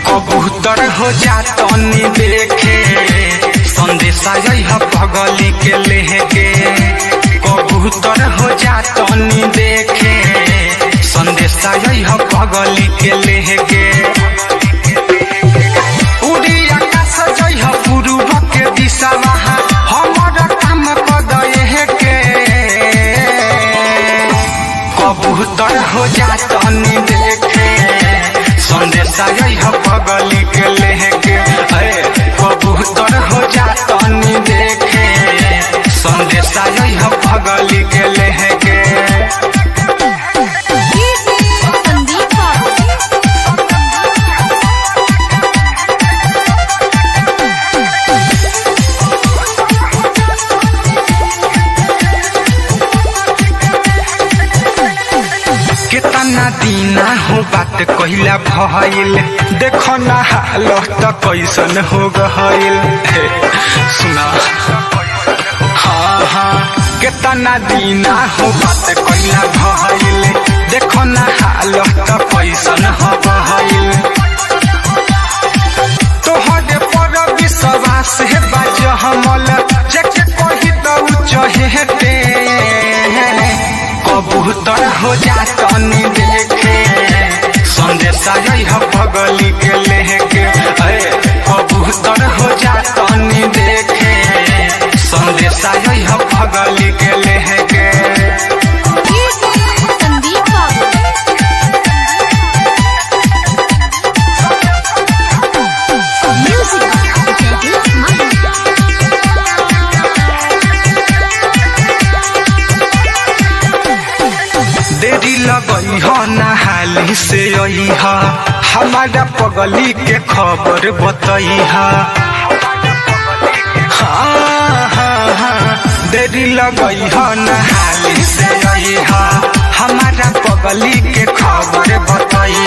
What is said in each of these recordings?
कबूतर हो जा तनी देखे संदेशा पगली के लेके। कबूतर हो जा तनी देखे संदेशा पगली के लेके। उड़ी आकाश जइह पूर्व के दिशा हमर काम कदे के। कबूतर हो जा तनी देखे संदेशा पगली के लेके। कबूतर हो जा तनी देखे संदेशा पगली के लेके। कितना दीना हो बात कहिला भइल, देखो ना हालत कैसन हो गइल। सुना हाँ कितना दीना हो बात कहिला भइल, देखो ना हालत कैसन हो गइल। तोहरे पर विश्वास है बाज हमल जेके कही तो चहेते। कबूतर हो जा तनी देखे संदेशा पगली के लेके। कबूतर हो जा तनी देखे संदेशा पगली के लेके। देरी लगई हो नहाली से यही हमारा पगली के खबर बतई। देरी लगई हो नहाली से यही हमारा पगली के खबर बतई।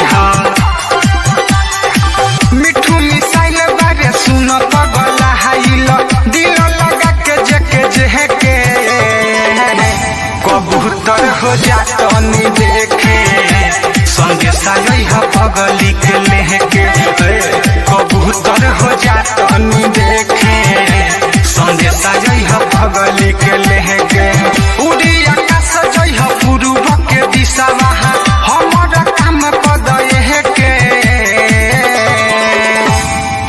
मिठू मिसाइल बारे सुन पगला हाइल दिल लगा के जेके जेके। कबूतर हो जा तनी देखे संदेशा पगली के लेके। कबूतर हो जा तनी देखे संदेशा पगली के लेके। उड़ी आकाश जइह पूर्व के दिशा हमर काम कदे के।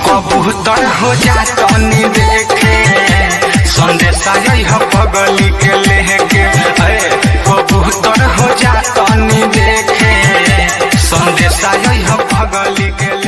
कबूतर हो जा तनी देखे संदेशा पगली के लेके। कबूतर हो जा तनी देखे संदेशा पगली के।